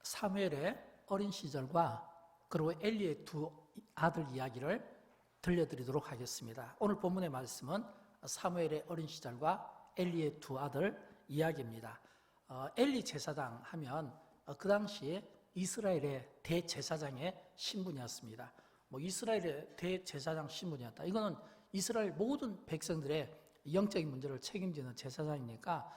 사무엘의 어린 시절과 그리고 엘리의 두 아들 이야기를 들려드리도록 하겠습니다. 오늘 본문의 말씀은 사무엘의 어린 시절과 엘리의 두 아들 이야기입니다. 엘리 제사장 하면 그 당시에 이스라엘의 대제사장의 신분이었습니다. 이스라엘의 대제사장 신분이었다. 이거는 이스라엘 모든 백성들의 영적인 문제를 책임지는 제사장이니까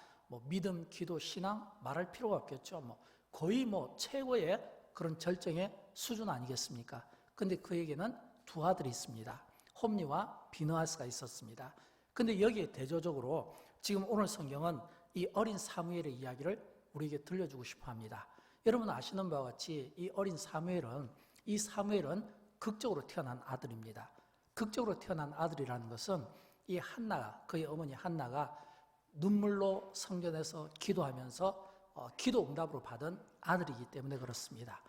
믿음, 기도, 신앙 말할 필요가 없겠죠. 거의 최고의 그런 절정의 수준 아니겠습니까? 근데 그에게는 두 아들이 있습니다. 홈리와 비느하스가 있었습니다. 근데 여기에 대조적으로 지금 오늘 성경은 이 어린 사무엘의 이야기를 우리에게 들려주고 싶어 합니다. 여러분 아시는 바와 같이 이 어린 사무엘은 극적으로 태어난 아들입니다. 극적으로 태어난 아들이라는 것은 이 한나가, 그의 어머니 한나가 눈물로 성전에서 기도하면서 기도 응답으로 받은 아들이기 때문에 그렇습니다.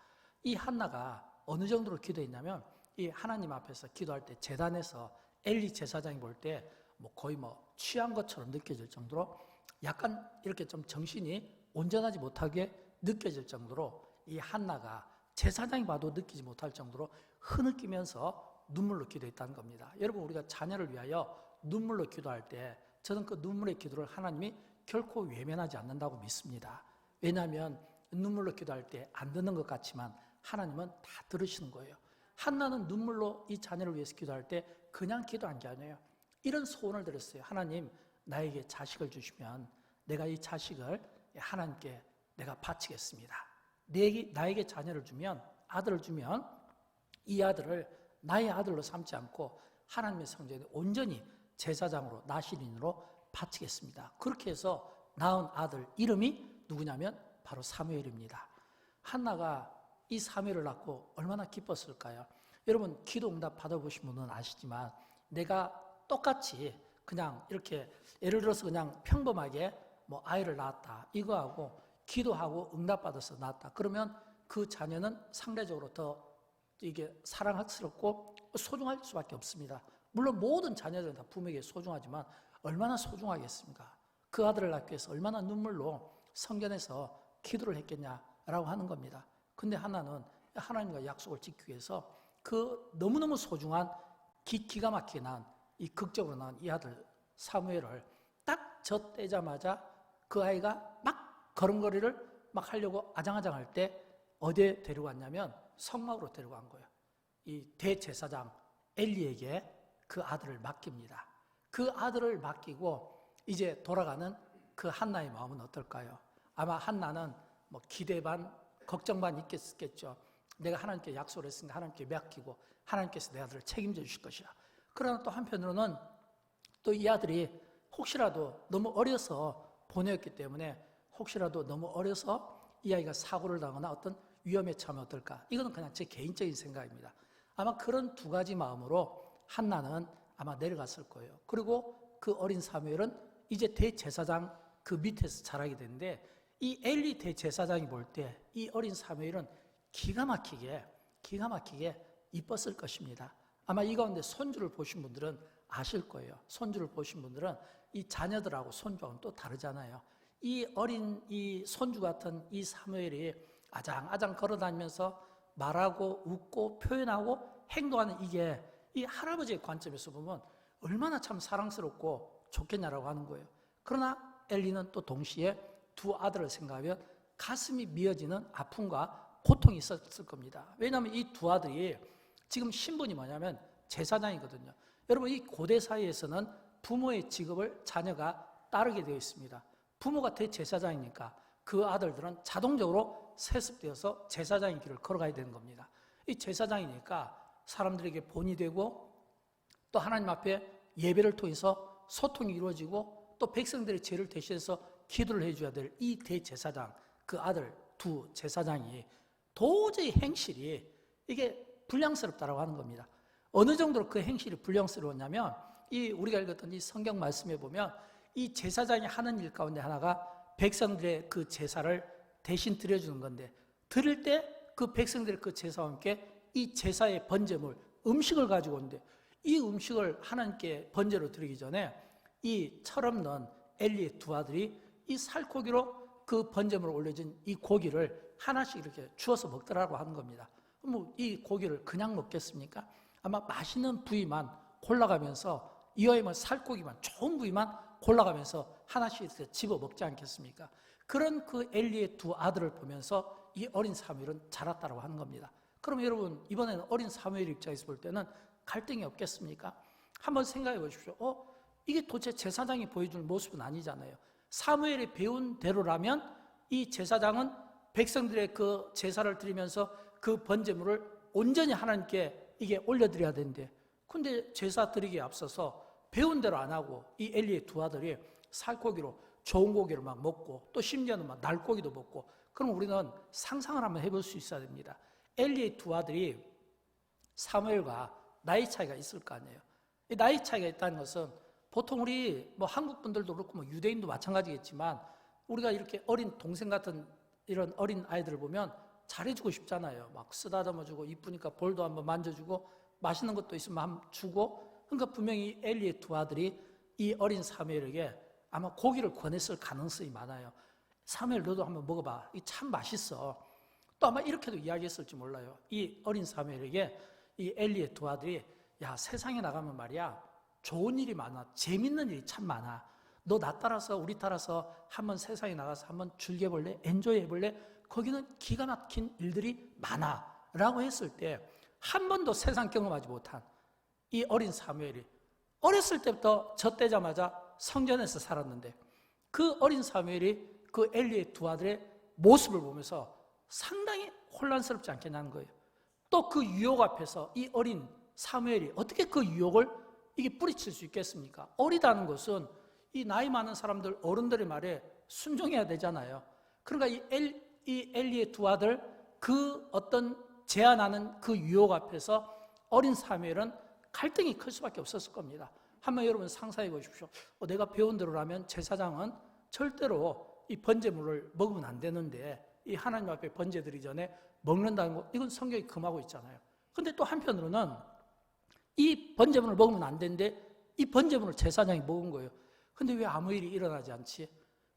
이 한나가 어느 정도로 기도했냐면 이 하나님 앞에서 기도할 때 제단에서 엘리 제사장이 볼 때 거의 취한 것처럼 느껴질 정도로 약간 이렇게 좀 정신이 온전하지 못하게 느껴질 정도로 이 한나가 제사장이 봐도 느끼지 못할 정도로 흐느끼면서 눈물로 기도했다는 겁니다. 여러분 우리가 자녀를 위하여 눈물로 기도할 때 저는 그 눈물의 기도를 하나님이 결코 외면하지 않는다고 믿습니다. 왜냐하면 눈물로 기도할 때 안 듣는 것 같지만 하나님은 다 들으시는 거예요. 한나는 눈물로 이 자녀를 위해서 기도할 때 그냥 기도한 게 아니에요. 이런 소원을 드렸어요. 하나님, 나에게 자식을 주시면 내가 이 자식을 하나님께 내가 바치겠습니다. 나에게 자녀를 주면, 아들을 주면 이 아들을 나의 아들로 삼지 않고 하나님의 성전에 온전히 제사장으로, 나실인으로 바치겠습니다. 그렇게 해서 낳은 아들 이름이 누구냐면 바로 사무엘입니다. 한나가 이 사무엘을 낳고 얼마나 기뻤을까요? 여러분 기도 응답 받아보신 분은 아시지만 내가 똑같이 그냥 이렇게 예를 들어서 그냥 평범하게 아이를 낳았다 이거하고 기도하고 응답받아서 낳았다 그러면 그 자녀는 상대적으로 더 이게 사랑스럽고 소중할 수밖에 없습니다. 물론 모든 자녀들은 다 부모에게 소중하지만 얼마나 소중하겠습니까? 그 아들을 낳기 위해서 얼마나 눈물로 성전에서 기도를 했겠냐라고 하는 겁니다. 근데 하나는 하나님과 약속을 지키기 위해서 그 너무너무 소중한 기가 막히게 난 이 극적으로 난 이 아들 사무엘을 딱 젖대자마자 그 아이가 막 걸음걸이를 막 하려고 아장아장할 때 어디에 데려갔냐면 성막으로 데려간 거예요. 이 대제사장 엘리에게 그 아들을 맡깁니다. 그 아들을 맡기고 이제 돌아가는 그 한나의 마음은 어떨까요? 아마 한나는 기대 반 걱정 반 있겠죠. 내가 하나님께 약속을 했으니까 하나님께 맡기고 하나님께서 내 아들을 책임져 주실 것이야. 그러나 또 한편으로는 또 이 아들이 혹시라도 너무 어려서 보내었기 때문에 혹시라도 너무 어려서 이 아이가 사고를 당하거나 어떤 위험에 처하면 어떨까? 이거는 그냥 제 개인적인 생각입니다. 아마 그런 두 가지 마음으로 한나는 아마 내려갔을 거예요. 그리고 그 어린 사무엘은 이제 대제사장 그 밑에서 자라게 되는데 이 엘리 대제사장이 볼 때 이 어린 사무엘은 기가 막히게 이뻤을 것입니다. 아마 이 가운데 손주를 보신 분들은 아실 거예요. 손주를 보신 분들은 이 자녀들하고 손주하고는 또 다르잖아요. 이 어린 이 손주 같은 이 사무엘이 아장아장 걸어다니면서 말하고 웃고 표현하고 행동하는 이게 이 할아버지의 관점에서 보면 얼마나 참 사랑스럽고 좋겠냐라고 하는 거예요. 그러나 엘리는 또 동시에 두 아들을 생각하면 가슴이 미어지는 아픔과 고통이 있었을 겁니다. 왜냐하면 이 두 아들이 지금 신분이 뭐냐면 제사장이거든요. 여러분 이 고대 사회에서는 부모의 직업을 자녀가 따르게 되어 있습니다. 부모가 대제사장이니까 그 아들들은 자동적으로 세습되어서 제사장의 길을 걸어가야 되는 겁니다. 이 제사장이니까 사람들에게 본이 되고 또 하나님 앞에 예배를 통해서 소통이 이루어지고 또 백성들의 죄를 대신해서 기도를 해줘야 될 이 대제사장, 그 아들 두 제사장이 도저히 행실이 이게 불량스럽다라고 하는 겁니다. 어느 정도로 그 행실이 불량스러웠냐면 우리가 읽었던 이 성경 말씀에 보면 이 제사장이 하는 일 가운데 하나가 백성들의 그 제사를 대신 드려주는 건데 드릴 때 그 백성들의 그 제사와 함께 이 제사의 번제물, 음식을 가지고 오는데 이 음식을 하나님께 번제로 드리기 전에 이 철없는 엘리의 두 아들이 이 살코기로 그 번제물을 올려진 이 고기를 하나씩 이렇게 주어서 먹더라고 하는 겁니다. 뭐 이 고기를 그냥 먹겠습니까? 아마 맛있는 부위만 골라가면서 이어의 살코기만 좋은 부위만 골라가면서 하나씩 이렇게 집어 먹지 않겠습니까? 그런 그 엘리의 두 아들을 보면서 이 어린 사무엘은 자랐다고 하는 겁니다. 그럼 여러분 이번에는 어린 사무엘 입장에서 볼 때는 갈등이 없겠습니까? 한번 생각해 보십시오. 이게 도대체 제사장이 보여주는 모습은 아니잖아요. 사무엘이 배운 대로라면 이 제사장은 백성들의 그 제사를 드리면서 그 번제물을 온전히 하나님께 이게 올려드려야 되는데, 근데 제사 드리기에 앞서서 배운 대로 안 하고 이 엘리의 두 아들이 살코기로 좋은 고기를 막 먹고 또 심지어는 막 날고기도 먹고, 그럼 우리는 상상을 한번 해볼 수 있어야 됩니다. 엘리의 두 아들이 사무엘과 나이 차이가 있을 거 아니에요. 이 나이 차이가 있다는 것은 보통 우리 뭐 한국 분들도 그렇고 뭐 유대인도 마찬가지겠지만 우리가 이렇게 어린 동생 같은 이런 어린 아이들을 보면 잘해주고 싶잖아요. 막 쓰다듬어주고 이쁘니까 볼도 한번 만져주고 맛있는 것도 있으면 한번 주고. 그러니까 분명히 엘리의 두 아들이 이 어린 사무엘에게 아마 고기를 권했을 가능성이 많아요. 사무엘 너도 한번 먹어봐. 이게 참 맛있어. 또 아마 이렇게도 이야기했을지 몰라요. 이 어린 사무엘에게 이 엘리의 두 아들이 야, 세상에 나가면 말이야 좋은 일이 많아. 재밌는 일이 참 많아. 너 나 따라서 우리 따라서 한번 세상에 나가서 한번 즐겨볼래? 엔조이 해볼래? 거기는 기가 막힌 일들이 많아 라고 했을 때 한 번도 세상 경험하지 못한 이 어린 사무엘이 어렸을 때부터 젖대자마자 성전에서 살았는데 그 어린 사무엘이 그 엘리의 두 아들의 모습을 보면서 상당히 혼란스럽지 않겠냐는 거예요. 또 그 유혹 앞에서 이 어린 사무엘이 어떻게 그 유혹을 이게 뿌리칠 수 있겠습니까? 어리다는 것은 이 나이 많은 사람들 어른들의 말에 순종해야 되잖아요. 그러니까 이 엘리의 두 아들 그 어떤 제안하는 그 유혹 앞에서 어린 사무엘은 갈등이 클 수밖에 없었을 겁니다. 한번 여러분 상상해 보십시오. 내가 배운 대로라면 제사장은 절대로 이 번제물을 먹으면 안 되는데 이 하나님 앞에 번제 드리기 전에 먹는다는 거, 이건 성경이 금하고 있잖아요. 근데 또 한편으로는 이 번제물을 먹으면 안 되는데 이 번제물을 제사장이 먹은 거예요. 근데 왜 아무 일이 일어나지 않지?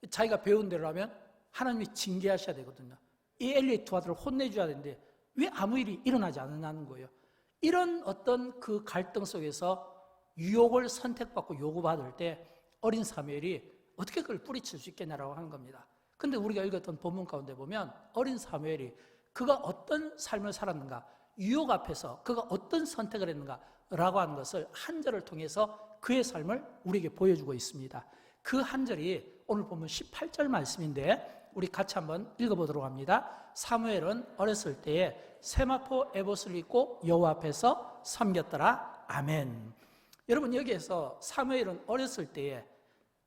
자기가 배운 대로라면 하나님이 징계하셔야 되거든요. 이 엘리의 두 아들을 혼내줘야 되는데 왜 아무 일이 일어나지 않느냐는 거예요. 이런 어떤 그 갈등 속에서 유혹을 선택받고 요구받을 때 어린 사무엘이 어떻게 그걸 뿌리칠 수 있겠냐라고 하는 겁니다. 근데 우리가 읽었던 본문 가운데 보면 어린 사무엘이 그가 어떤 삶을 살았는가, 유혹 앞에서 그가 어떤 선택을 했는가라고 하는 것을 한 절을 통해서 그의 삶을 우리에게 보여주고 있습니다. 그 한 절이 오늘 보면 18절 말씀인데 우리 같이 한번 읽어보도록 합니다. 사무엘은 어렸을 때에 세마포 에봇을 입고 여호와 앞에서 섬겼더라. 아멘. 여러분 여기에서 사무엘은 어렸을 때에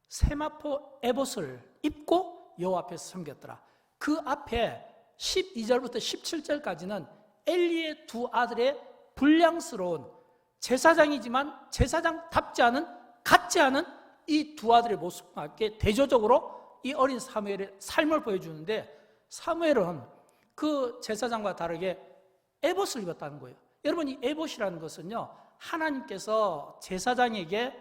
세마포 에봇을 입고 여호와 앞에서 섬겼더라. 그 앞에 12절부터 17절까지는 엘리의 두 아들의 불량스러운 제사장이지만 제사장답지 않은 같지 않은 이 두 아들의 모습과 함께 대조적으로 이 어린 사무엘의 삶을 보여주는데 사무엘은 그 제사장과 다르게 에봇을 입었다는 거예요. 여러분 이 에봇이라는 것은요 하나님께서 제사장에게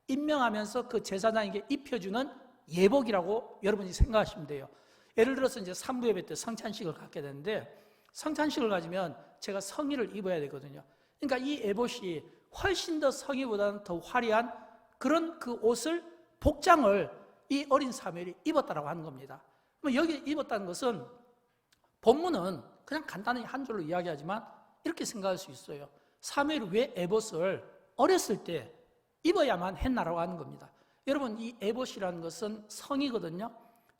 임명하면서 그 제사장에게 입혀주는 예복이라고 여러분이 생각하시면 돼요. 예를 들어서 이제 산부 예배 때 성찬식을 갖게 되는데 성찬식을 가지면 제가 성의를 입어야 되거든요. 그러니까 이 에봇이 훨씬 더 성의보다는 더 화려한 그런 그 옷을 복장을 이 어린 사무엘이 입었다라고 하는 겁니다. 여기 입었다는 것은 본문은 그냥 간단히 한 줄로 이야기하지만 이렇게 생각할 수 있어요. 사무엘이 왜 에봇을 어렸을 때 입어야만 했나라고 하는 겁니다. 여러분 이 에봇이라는 것은 성이거든요.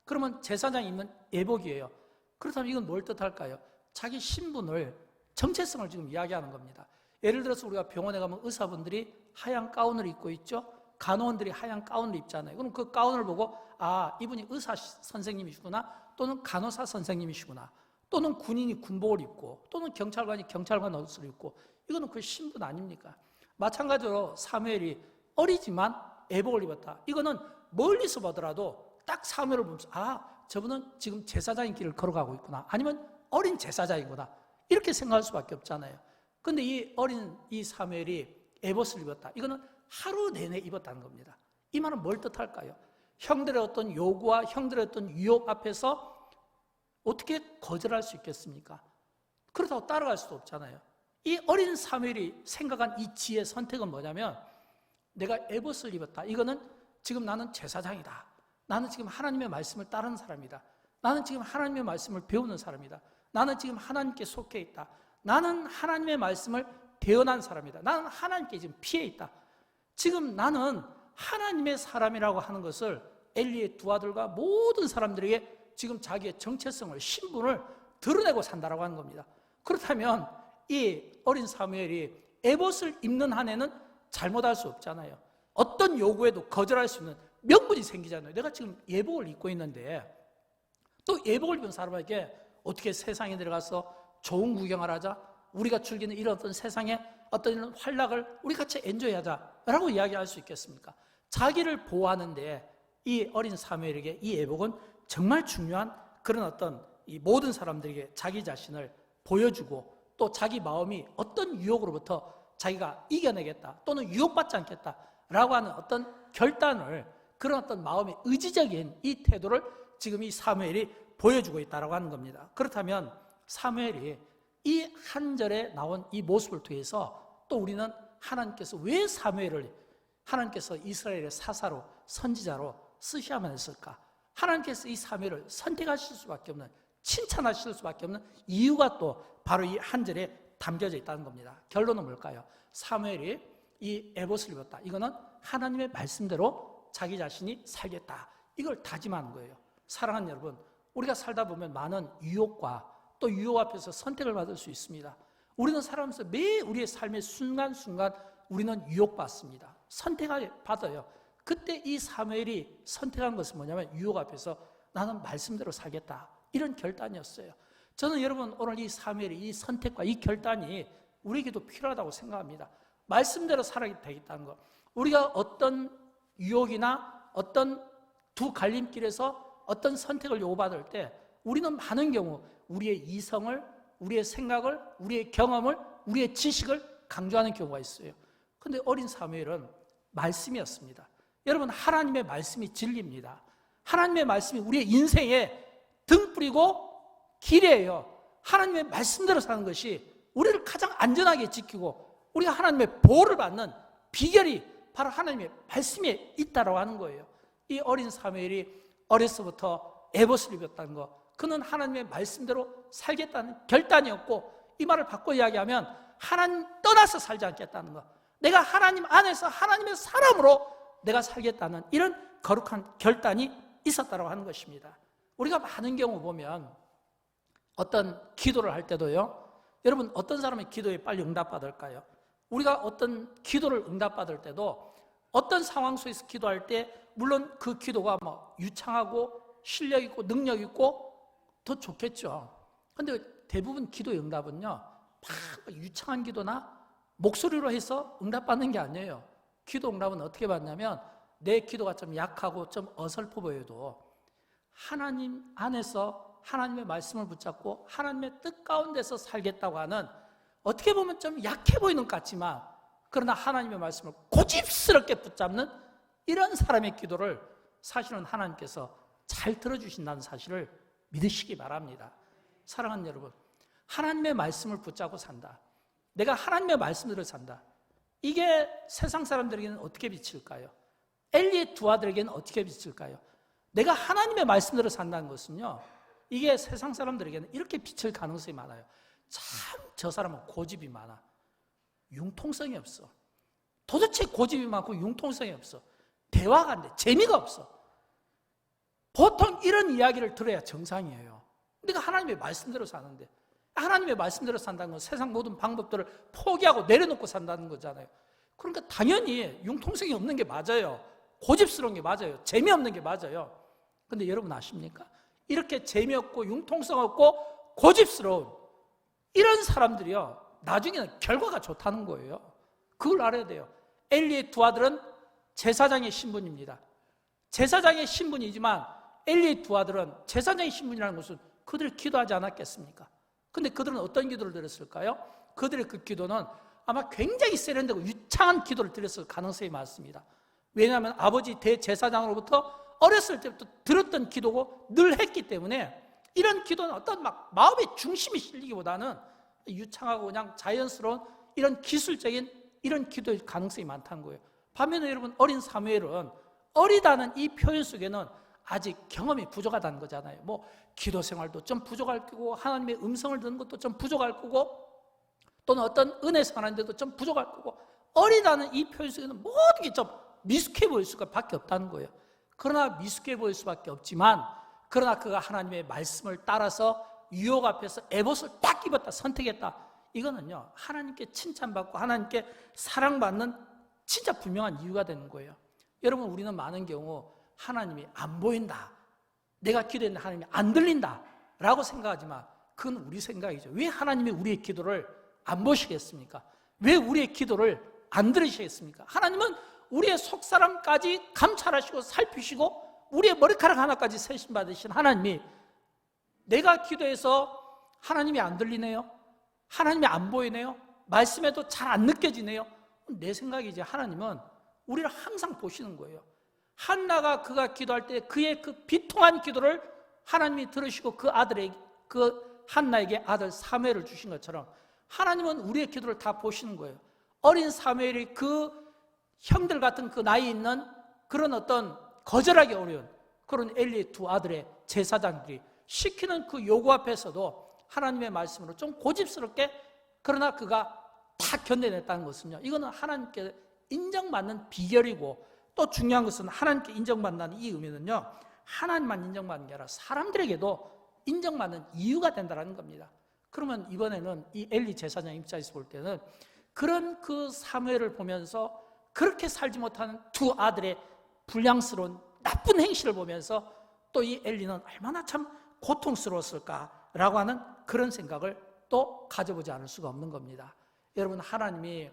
그러면 제사장이 입는 예복이에요. 그렇다면 이건 뭘 뜻할까요? 자기 신분을, 정체성을 지금 이야기하는 겁니다. 예를 들어서 우리가 병원에 가면 의사분들이 하얀 가운을 입고 있죠. 간호원들이 하얀 가운을 입잖아요. 그럼 그 가운을 보고 아 이분이 의사 선생님이시구나, 또는 간호사 선생님이시구나, 또는 군인이 군복을 입고, 또는 경찰관이 경찰관 옷을 입고, 이거는 그 신분 아닙니까? 마찬가지로 사무엘이 어리지만 예복을 입었다. 이거는 멀리서 보더라도 딱 사무엘을 보면서 아 저분은 지금 제사장의 길을 걸어가고 있구나, 아니면 어린 제사장이구나, 이렇게 생각할 수밖에 없잖아요. 근데 이 어린 이 사무엘이 에봇을 입었다. 이거는 하루 내내 입었다는 겁니다. 이 말은 뭘 뜻할까요? 형들의 어떤 요구와 형들의 어떤 유혹 앞에서 어떻게 거절할 수 있겠습니까? 그렇다고 따라갈 수도 없잖아요. 이 어린 사무엘이 생각한 이 지혜의 선택은 뭐냐면, 내가 에봇을 입었다. 이거는 지금 나는 제사장이다. 나는 지금 하나님의 말씀을 따르는 사람이다. 나는 지금 하나님의 말씀을 배우는 사람이다. 나는 지금 하나님께 속해 있다. 나는 하나님의 말씀을 대언한 사람이다. 나는 하나님께 지금 피해 있다. 지금 나는 하나님의 사람이라고 하는 것을 엘리의 두 아들과 모든 사람들에게 지금 자기의 정체성을, 신분을 드러내고 산다라고 하는 겁니다. 그렇다면 이 어린 사무엘이 에봇을 입는 한에는 잘못할 수 없잖아요. 어떤 요구에도 거절할 수 있는 명분이 생기잖아요. 내가 지금 예복을 입고 있는데 또 예복을 입은 사람에게 어떻게 세상에 들어가서 좋은 구경을 하자, 우리가 즐기는 이런 어떤 세상의 어떤 이런 활락을 우리 같이 엔조이하자라고 이야기할 수 있겠습니까? 자기를 보호하는데 이 어린 사무엘에게 이 예복은 정말 중요한 그런 어떤 이 모든 사람들에게 자기 자신을 보여주고, 또 자기 마음이 어떤 유혹으로부터 자기가 이겨내겠다 또는 유혹받지 않겠다라고 하는 어떤 결단을, 그런 어떤 마음의 의지적인 이 태도를 지금 이 사무엘이 보여주고 있다라고 하는 겁니다. 그렇다면 사무엘이 이 한 절에 나온 이 모습을 통해서 또 우리는 하나님께서 왜 사무엘을 하나님께서 이스라엘의 사사로, 선지자로 쓰셔야만 했을까? 하나님께서 이 사무엘을 선택하실 수밖에 없는, 칭찬하실 수밖에 없는 이유가 또 바로 이 한 절에 담겨져 있다는 겁니다. 결론은 뭘까요? 사무엘이 이 에봇을 입었다. 이거는 하나님의 말씀대로 자기 자신이 살겠다. 이걸 다짐하는 거예요. 사랑하는 여러분, 우리가 살다 보면 많은 유혹과 또 유혹 앞에서 선택을 받을 수 있습니다. 우리는 살아가면서 매 우리의 삶의 순간순간 우리는 유혹받습니다. 선택을 받아요. 그때 이 사무엘이 선택한 것은 뭐냐면 유혹 앞에서 나는 말씀대로 살겠다. 이런 결단이었어요. 저는 여러분 오늘 이 사무엘의 이 선택과 이 결단이 우리에게도 필요하다고 생각합니다. 말씀대로 살아야 되겠다는 것. 우리가 어떤 유혹이나 어떤 두 갈림길에서 어떤 선택을 요구받을 때 우리는 많은 경우 우리의 이성을, 우리의 생각을, 우리의 경험을, 우리의 지식을 강조하는 경우가 있어요. 그런데 어린 사무엘은 말씀이었습니다. 여러분, 하나님의 말씀이 진리입니다. 하나님의 말씀이 우리의 인생에 등 뿌리고 길이에요. 하나님의 말씀대로 사는 것이 우리를 가장 안전하게 지키고 우리가 하나님의 보호를 받는 비결이 바로 하나님의 말씀에 있다고 하는 거예요. 이 어린 사무엘이 어려서부터 에봇을 입었다는 거, 그는 하나님의 말씀대로 살겠다는 결단이었고, 이 말을 바꿔 이야기하면 하나님 떠나서 살지 않겠다는 거, 내가 하나님 안에서 하나님의 사람으로 내가 살겠다는 이런 거룩한 결단이 있었다고 하는 것입니다. 우리가 많은 경우 보면 어떤 기도를 할 때도요, 여러분 어떤 사람의 기도에 빨리 응답받을까요? 우리가 어떤 기도를 응답받을 때도 어떤 상황 속에서 기도할 때 물론 그 기도가 유창하고 실력 있고 능력 있고 더 좋겠죠. 그런데 대부분 기도의 응답은요, 막 유창한 기도나 목소리로 해서 응답받는 게 아니에요. 기도 응답은 어떻게 받냐면 내 기도가 좀 약하고 좀 어설퍼 보여도 하나님 안에서 하나님의 말씀을 붙잡고 하나님의 뜻 가운데서 살겠다고 하는, 어떻게 보면 좀 약해 보이는 것 같지만 그러나 하나님의 말씀을 고집스럽게 붙잡는 이런 사람의 기도를 사실은 하나님께서 잘 들어주신다는 사실을 믿으시기 바랍니다. 사랑하는 여러분, 하나님의 말씀을 붙잡고 산다, 내가 하나님의 말씀대로 산다, 이게 세상 사람들에게는 어떻게 비칠까요? 엘리의 두 아들에게는 어떻게 비칠까요? 내가 하나님의 말씀대로 산다는 것은요, 이게 세상 사람들에게는 이렇게 비칠 가능성이 많아요. 참 저 사람은 고집이 많아, 융통성이 없어. 도대체 고집이 많고 융통성이 없어. 대화가 안 돼. 재미가 없어. 보통 이런 이야기를 들어야 정상이에요. 내가 하나님의 말씀대로 사는데, 하나님의 말씀대로 산다는 건 세상 모든 방법들을 포기하고 내려놓고 산다는 거잖아요. 그러니까 당연히 융통성이 없는 게 맞아요. 고집스러운 게 맞아요. 재미없는 게 맞아요. 그런데 여러분 아십니까? 이렇게 재미없고 융통성 없고 고집스러운 이런 사람들이요, 나중에는 결과가 좋다는 거예요. 그걸 알아야 돼요. 엘리의 두 아들은 제사장의 신분입니다. 제사장의 신분이지만 엘리의 두 아들은 제사장의 신분이라는 것은 그들이 기도하지 않았겠습니까? 근데 그들은 어떤 기도를 드렸을까요? 그들의 그 기도는 아마 굉장히 세련되고 유창한 기도를 드렸을 가능성이 많습니다. 왜냐하면 아버지 대제사장으로부터 어렸을 때부터 들었던 기도고 늘 했기 때문에 이런 기도는 어떤 막 마음의 중심이 실리기보다는 유창하고 그냥 자연스러운 이런 기술적인 이런 기도의 가능성이 많다는 거예요. 반면에 여러분 어린 사무엘은 어리다는 이 표현 속에는 아직 경험이 부족하다는 거잖아요. 뭐 기도 생활도 좀 부족할 거고 하나님의 음성을 듣는 것도 좀 부족할 거고 또는 어떤 은혜 생활하는데도 좀 부족할 거고 어리다는 이 표현 속에는 모든 게 좀 미숙해 보일 수밖에 없다는 거예요. 그러나 미숙해 보일 수밖에 없지만 그러나 그가 하나님의 말씀을 따라서 유혹 앞에서 에봇을 딱 입었다 선택했다. 이거는요 하나님께 칭찬받고 하나님께 사랑받는 진짜 분명한 이유가 되는 거예요. 여러분 우리는 많은 경우 하나님이 안 보인다, 내가 기도했는데 하나님이 안 들린다 라고 생각하지만 그건 우리 생각이죠. 왜 하나님이 우리의 기도를 안 보시겠습니까? 왜 우리의 기도를 안 들으시겠습니까? 하나님은 우리의 속사람까지 감찰하시고 살피시고 우리의 머리카락 하나까지 세심받으신 하나님이 내가 기도해서 하나님이 안 들리네요, 하나님이 안 보이네요, 말씀에도 잘 안 느껴지네요. 내 생각이지 하나님은 우리를 항상 보시는 거예요. 한나가 그가 기도할 때 그의 그 비통한 기도를 하나님이 들으시고 그 한나에게 아들 사무엘을 주신 것처럼 하나님은 우리의 기도를 다 보시는 거예요. 어린 사무엘이 그 형들 같은 그 나이 있는 그런 어떤 거절하기 어려운 그런 엘리의 두 아들의 제사장들이 시키는 그 요구 앞에서도 하나님의 말씀으로 좀 고집스럽게 그러나 그가 다 견뎌냈다는 것은요, 이거는 하나님께 인정받는 비결이고 또 중요한 것은 하나님께 인정받는다는 이 의미는요 하나님만 인정받는 게 아니라 사람들에게도 인정받는 이유가 된다는 겁니다. 그러면 이번에는 이 엘리 제사장 입장에서 볼 때는 그런 그 사무엘을 보면서 그렇게 살지 못하는 두 아들의 불량스러운 나쁜 행실을 보면서 또 이 엘리는 얼마나 참 고통스러웠을까라고 하는 그런 생각을 또 가져보지 않을 수가 없는 겁니다. 여러분 하나님이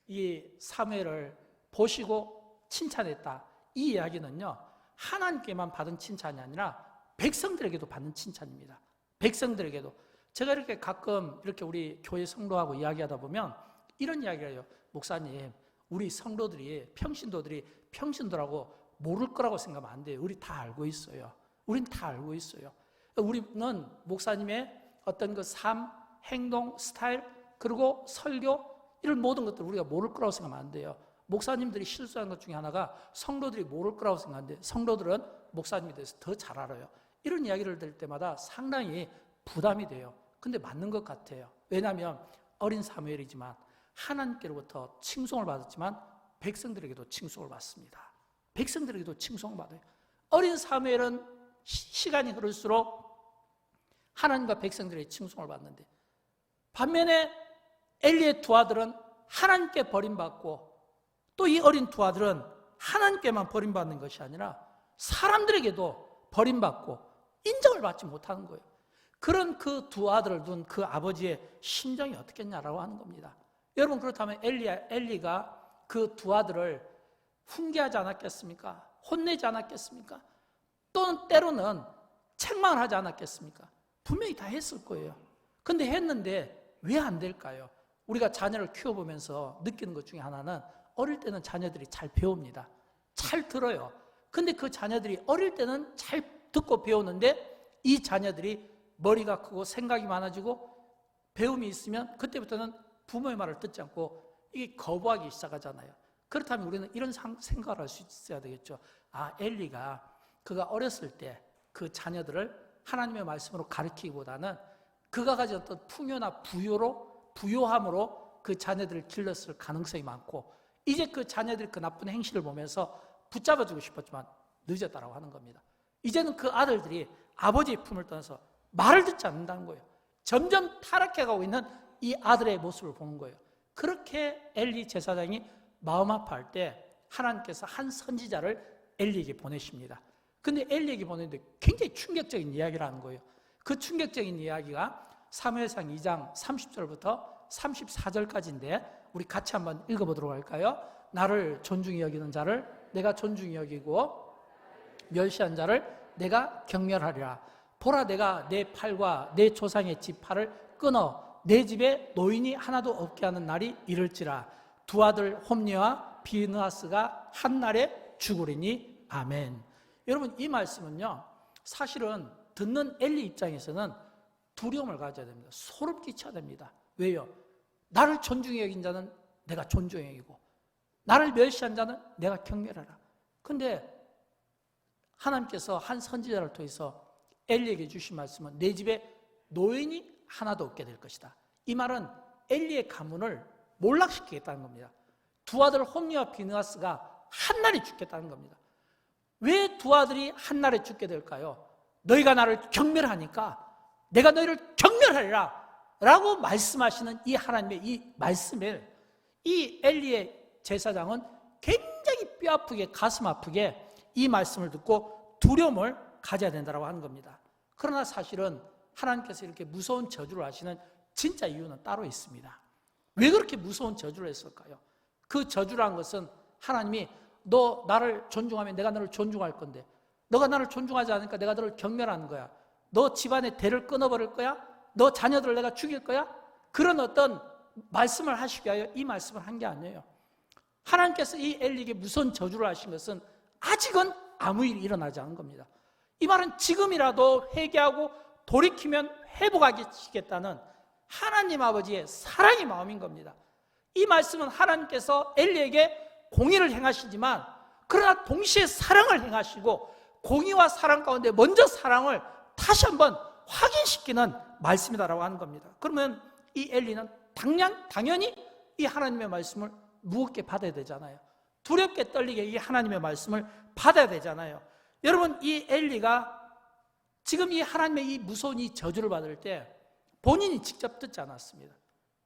이 사무엘을 보시고 칭찬했다, 이 이야기는요 하나님께만 받은 칭찬이 아니라 백성들에게도 받는 칭찬입니다. 백성들에게도. 제가 이렇게 가끔 이렇게 우리 교회 성도하고 이야기하다 보면 이런 이야기를 해요. 목사님, 우리 성도들이 평신도라고 모를 거라고 생각하면 안 돼요. 우리 다 알고 있어요. 우린 다 알고 있어요. 우리는 목사님의 어떤 그 삶, 행동, 스타일, 그리고 설교 이런 모든 것들을 우리가 모를 거라고 생각하면 안 돼요. 목사님들이 실수한 것 중에 하나가 성도들이 모를 거라고 생각하는데 성도들은 목사님에 대해서 더 잘 알아요. 이런 이야기를 들을 때마다 상당히 부담이 돼요. 근데 맞는 것 같아요. 왜냐하면 어린 사무엘이지만 하나님께로부터 칭송을 받았지만 백성들에게도 칭송을 받습니다. 백성들에게도 칭송을 받아요. 어린 사무엘은 시간이 흐를수록 하나님과 백성들의 칭송을 받는데 반면에 엘리의 두 아들은 하나님께 버림받고 또 이 어린 두 아들은 하나님께만 버림받는 것이 아니라 사람들에게도 버림받고 인정을 받지 못하는 거예요. 그런 그 두 아들을 둔 그 아버지의 심정이 어떻겠냐라고 하는 겁니다. 여러분 그렇다면 엘리가 그 두 아들을 훈계하지 않았겠습니까? 혼내지 않았겠습니까? 또는 때로는 책망을 하지 않았겠습니까? 분명히 다 했을 거예요. 근데 했는데 왜 안 될까요? 우리가 자녀를 키워보면서 느끼는 것 중에 하나는 어릴 때는 자녀들이 잘 배웁니다. 잘 들어요. 근데 그 자녀들이 어릴 때는 잘 듣고 배우는데 이 자녀들이 머리가 크고 생각이 많아지고 배움이 있으면 그때부터는 부모의 말을 듣지 않고 이게 거부하기 시작하잖아요. 그렇다면 우리는 이런 생각을 할 수 있어야 되겠죠. 엘리가 그가 어렸을 때 그 자녀들을 하나님의 말씀으로 가르치기보다는 그가 가진 어떤 풍요나 부요함으로 그 자녀들을 길렀을 가능성이 많고 이제 그 자녀들이 그 나쁜 행실을 보면서 붙잡아주고 싶었지만 늦었다라고 하는 겁니다. 이제는 그 아들들이 아버지의 품을 떠나서 말을 듣지 않는다는 거예요. 점점 타락해가고 있는 이 아들의 모습을 보는 거예요. 그렇게 엘리 제사장이 마음 아파할 때 하나님께서 한 선지자를 엘리에게 보내십니다. 근데 엘리에게 보냈는데 굉장히 충격적인 이야기를 하는 거예요. 그 충격적인 이야기가 사무엘상 2장 30절부터 34절까지인데 우리 같이 한번 읽어보도록 할까요? 나를 존중히 여기는 자를 내가 존중히 여기고 멸시한 자를 내가 경멸하리라. 보라, 내가 내 팔과 내 조상의 지팔을 끊어 내 집에 노인이 하나도 없게 하는 날이 이를지라. 두 아들 홈리와 비느하스가 한 날에 죽으리니 아멘. 여러분 이 말씀은요 사실은 듣는 엘리 입장에서는 두려움을 가져야 됩니다. 소름 끼쳐야 됩니다. 왜요? 나를 존중히 여긴 자는 내가 존중히 여기고 나를 멸시한 자는 내가 경멸하라. 근데 하나님께서 한 선지자를 통해서 엘리에게 주신 말씀은 내 집에 노인이 하나도 없게 될 것이다. 이 말은 엘리의 가문을 몰락시키겠다는 겁니다. 두 아들 홈리와 비느하스가 한날에 죽겠다는 겁니다. 왜 두 아들이 한날에 죽게 될까요? 너희가 나를 경멸하니까 내가 너희를 경멸하리라 라고 말씀하시는 이 하나님의 이 말씀을 이 엘리의 제사장은 굉장히 뼈아프게 가슴 아프게 이 말씀을 듣고 두려움을 가져야 된다고 하는 겁니다. 그러나 사실은 하나님께서 이렇게 무서운 저주를 하시는 진짜 이유는 따로 있습니다. 왜 그렇게 무서운 저주를 했을까요? 그 저주란 것은 하나님이 너 나를 존중하면 내가 너를 존중할 건데 너가 나를 존중하지 않으니까 내가 너를 경멸하는 거야. 너 집안의 대를 끊어버릴 거야? 너 자녀들을 내가 죽일 거야? 그런 어떤 말씀을 하시기 위하여 이 말씀을 한 게 아니에요. 하나님께서 이 엘리에게 무서운 저주를 하신 것은 아직은 아무 일이 일어나지 않은 겁니다. 이 말은 지금이라도 회개하고 돌이키면 회복하시겠다는 하나님 아버지의 사랑의 마음인 겁니다. 이 말씀은 하나님께서 엘리에게 공의를 행하시지만 그러나 동시에 사랑을 행하시고 공의와 사랑 가운데 먼저 사랑을 다시 한번 확인시키는 말씀이다라고 하는 겁니다. 그러면 이 엘리는 당연히 이 하나님의 말씀을 무겁게 받아야 되잖아요. 두렵게 떨리게 이 하나님의 말씀을 받아야 되잖아요. 여러분, 이 엘리가 지금 이 하나님의 이 무서운 이 저주를 받을 때 본인이 직접 듣지 않았습니다.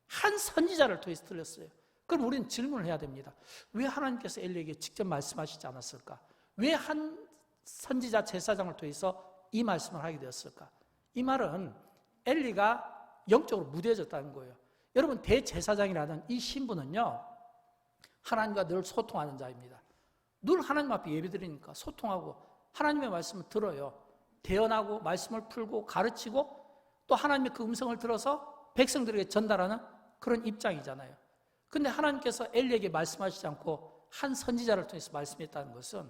한 선지자를 통해서 들렸어요. 그럼 우리는 질문을 해야 됩니다. 왜 하나님께서 엘리에게 직접 말씀하시지 않았을까? 왜 한 선지자 제사장을 통해서 이 말씀을 하게 되었을까? 이 말은 엘리가 영적으로 무뎌졌다는 거예요. 여러분, 대제사장이라는 이 신분은요, 하나님과 늘 소통하는 자입니다. 늘 하나님 앞에 예배드리니까 소통하고 하나님의 말씀을 들어요. 대언하고 말씀을 풀고 가르치고 또 하나님의 그 음성을 들어서 백성들에게 전달하는 그런 입장이잖아요. 근데 하나님께서 엘리에게 말씀하시지 않고 한 선지자를 통해서 말씀했다는 것은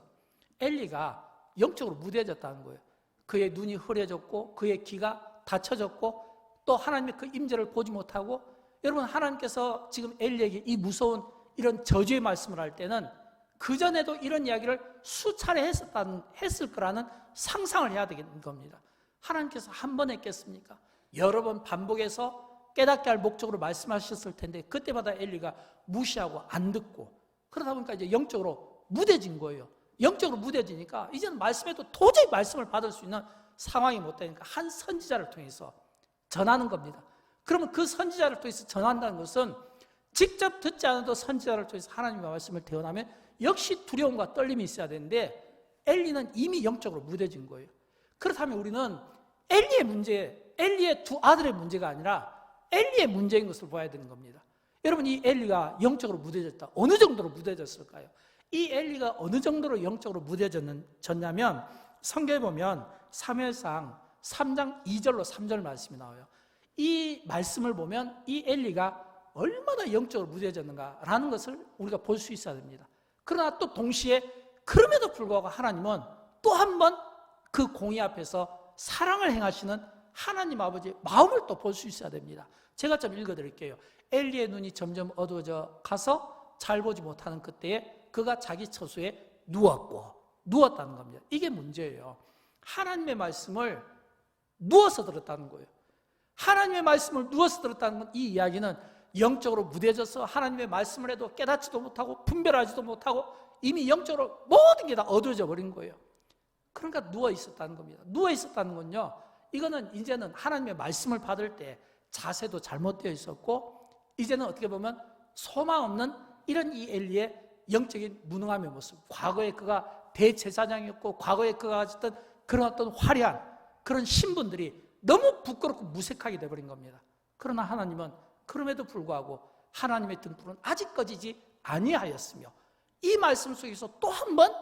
엘리가 영적으로 무뎌졌다는 거예요. 그의 눈이 흐려졌고 그의 귀가 닫혀졌고 또 하나님의 그 임재를 보지 못하고, 여러분, 하나님께서 지금 엘리에게 이 무서운 이런 저주의 말씀을 할 때는 그전에도 이런 이야기를 수차례 했을 거라는 상상을 해야 되는 겁니다. 하나님께서 한 번 했겠습니까? 여러 번 반복해서 깨닫게 할 목적으로 말씀하셨을 텐데 그때마다 엘리가 무시하고 안 듣고 그러다 보니까 이제 영적으로 무뎌진 거예요. 영적으로 무뎌지니까 이제는 말씀에도 도저히 말씀을 받을 수 있는 상황이 못 되니까 한 선지자를 통해서 전하는 겁니다. 그러면 그 선지자를 통해서 전한다는 것은 직접 듣지 않아도 선지자를 통해서 하나님의 말씀을 대언하면 역시 두려움과 떨림이 있어야 되는데 엘리는 이미 영적으로 무뎌진 거예요. 그렇다면 우리는 엘리의 두 아들의 문제가 아니라 엘리의 문제인 것을 봐야 되는 겁니다. 여러분, 이 엘리가 영적으로 무뎌졌다. 어느 정도로 무뎌졌을까요? 이 엘리가 어느 정도로 영적으로 무뎌졌냐면 성경에 보면 사무엘상 3장 2절로 3절 말씀이 나와요. 이 말씀을 보면 이 엘리가 얼마나 영적으로 무뎌졌는가라는 것을 우리가 볼 수 있어야 됩니다. 그러나 또 동시에 그럼에도 불구하고 하나님은 또 한 번 그 공의 앞에서 사랑을 행하시는 하나님 아버지의 마음을 또 볼 수 있어야 됩니다. 제가 좀 읽어드릴게요. 엘리의 눈이 점점 어두워져 가서 잘 보지 못하는 그때에 그가 자기 처소에 누웠다는 겁니다. 이게 문제예요. 하나님의 말씀을 누워서 들었다는 거예요. 하나님의 말씀을 누워서 들었다는 건 이 이야기는 영적으로 무뎌져서 하나님의 말씀을 해도 깨닫지도 못하고 분별하지도 못하고 이미 영적으로 모든 게 다 어두워져 버린 거예요. 그러니까 누워 있었다는 겁니다. 누워 있었다는 건요, 이거는 이제는 하나님의 말씀을 받을 때 자세도 잘못되어 있었고 이제는 어떻게 보면 소망 없는 이런 이 엘리의 영적인 무능함의 모습, 과거에 그가 대제사장이었고 과거에 그가 가졌던 그런 어떤 화려한 그런 신분들이 너무 부끄럽고 무색하게 되어버린 겁니다. 그러나 하나님은 그럼에도 불구하고 하나님의 등불은 아직 꺼지지 아니하였으며 이 말씀 속에서 또 한 번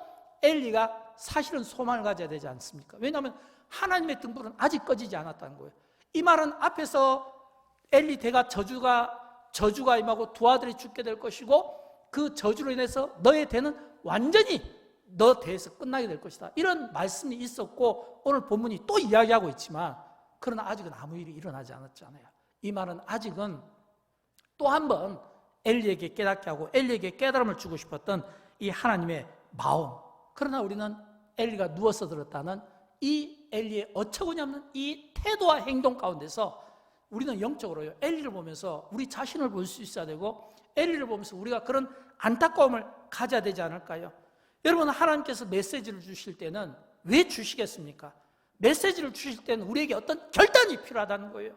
엘리가 사실은 소망을 가져야 되지 않습니까? 왜냐하면 하나님의 등불은 아직 꺼지지 않았다는 거예요. 이 말은 앞에서 엘리 대가 저주가 임하고 두 아들이 죽게 될 것이고 그 저주로 인해서 너의 대는 완전히 너 대해서 끝나게 될 것이다. 이런 말씀이 있었고 오늘 본문이 또 이야기하고 있지만 그러나 아직은 아무 일이 일어나지 않았잖아요. 이 말은 아직은 또 한 번 엘리에게 깨닫게 하고 엘리에게 깨달음을 주고 싶었던 이 하나님의 마음. 그러나 우리는 엘리가 누워서 들었다는 이 엘리의 어처구니 없는 이 태도와 행동 가운데서 우리는 영적으로요, 엘리를 보면서 우리 자신을 볼 수 있어야 되고 엘리를 보면서 우리가 그런 안타까움을 가져야 되지 않을까요? 여러분, 하나님께서 메시지를 주실 때는 왜 주시겠습니까? 메시지를 주실 때는 우리에게 어떤 결단이 필요하다는 거예요.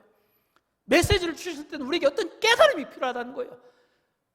메시지를 주실 때는 우리에게 어떤 깨달음이 필요하다는 거예요.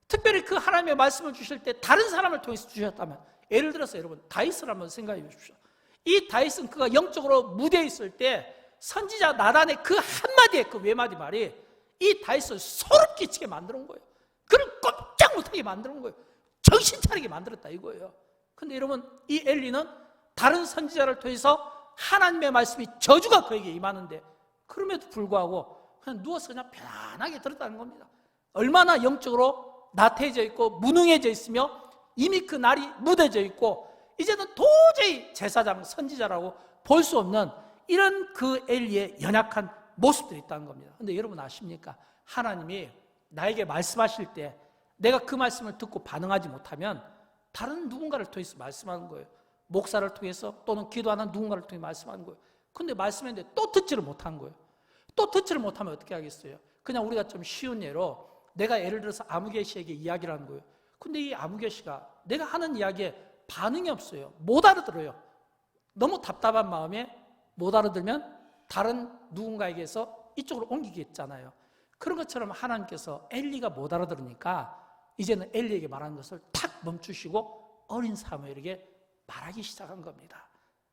특별히 그 하나님의 말씀을 주실 때 다른 사람을 통해서 주셨다면, 예를 들어서 여러분 다윗을 한번 생각해 보십시오. 이 다윗은 그가 영적으로 무대에 있을 때 선지자 나단의 그 한마디의 그 외마디 말이 이 다윗을 소름 끼치게 만드는 거예요. 그를 꼼짝 못하게 만드는 거예요. 정신 차리게 만들었다 이거예요. 근데 여러분, 이 엘리는 다른 선지자를 통해서 하나님의 말씀이 저주가 그에게 임하는데 그럼에도 불구하고 그냥 누워서 그냥 편안하게 들었다는 겁니다. 얼마나 영적으로 나태해져 있고 무능해져 있으며 이미 그 날이 무뎌져 있고 이제는 도저히 제사장, 선지자라고 볼 수 없는 이런 그 엘리의 연약한 모습들이 있다는 겁니다. 그런데 여러분 아십니까? 하나님이 나에게 말씀하실 때 내가 그 말씀을 듣고 반응하지 못하면 다른 누군가를 통해서 말씀하는 거예요. 목사를 통해서 또는 기도하는 누군가를 통해 말씀하는 거예요. 근데 말씀했는데 또 듣지를 못한 거예요. 또 듣지를 못하면 어떻게 하겠어요? 그냥 우리가 좀 쉬운 예로 내가 예를 들어서 아무개씨에게 이야기를 하는 거예요. 근데 이 아무개씨가 내가 하는 이야기에 반응이 없어요. 못 알아들어요. 너무 답답한 마음에 못 알아들면 다른 누군가에게서 이쪽으로 옮기겠잖아요. 그런 것처럼 하나님께서 엘리가 못 알아들으니까 이제는 엘리에게 말하는 것을 탁 멈추시고 어린 사무엘에게 말하기 시작한 겁니다.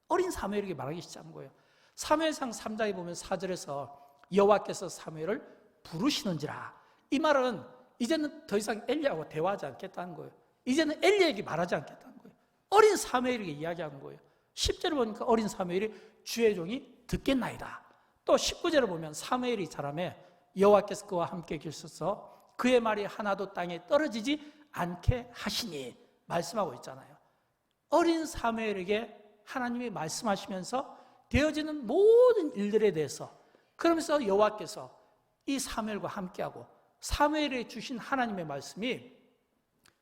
어린 사무엘에게 말하기 시작한 거예요. 사무엘상 3장에 보면 4절에서 여호와께서 사무엘을 부르시는지라, 이 말은 이제는 더 이상 엘리하고 대화하지 않겠다는 거예요. 이제는 엘리에게 말하지 않겠다는 거예요. 어린 사무엘에게 이야기하는 거예요. 10절을 보니까 어린 사무엘이 주의 종이 듣겠나이다. 또 19절을 보면 사무엘이 자라매 여호와께서 그와 함께 계셔서 그의 말이 하나도 땅에 떨어지지 않게 하시니 말씀하고 있잖아요. 어린 사무엘에게 하나님이 말씀하시면서 되어지는 모든 일들에 대해서, 그러면서 여호와께서 이 사무엘과 함께하고 사무엘에 주신 하나님의 말씀이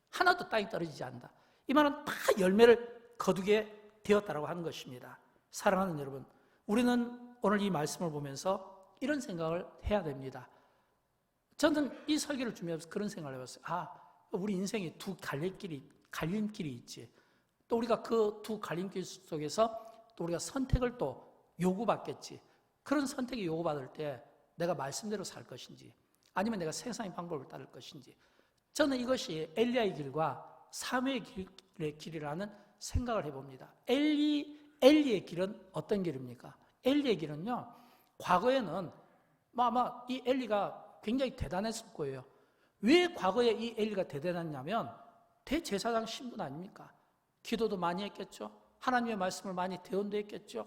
하나도 땅에 떨어지지 않는다. 이 말은 다 열매를 거두게 되었다라고 하는 것입니다. 사랑하는 여러분, 우리는 오늘 이 말씀을 보면서 이런 생각을 해야 됩니다. 저는 이 설교를 준비하면서 그런 생각을 해봤어요. 우리 인생에 두 갈림길이 있지. 또 우리가 그 두 갈림길 속에서 또 우리가 선택을 또 요구받겠지. 그런 선택이 요구받을 때 내가 말씀대로 살 것인지 아니면 내가 세상의 방법을 따를 것인지, 저는 이것이 엘리야의 길과 사무엘의 길이라는 생각을 해봅니다. 엘리의 길은 어떤 길입니까? 엘리의 길은요, 과거에는 아마 이 엘리가 굉장히 대단했을 거예요. 왜 과거에 이 엘리가 대단했냐면 대제사장 신분 아닙니까? 기도도 많이 했겠죠. 하나님의 말씀을 많이 대언도 했겠죠.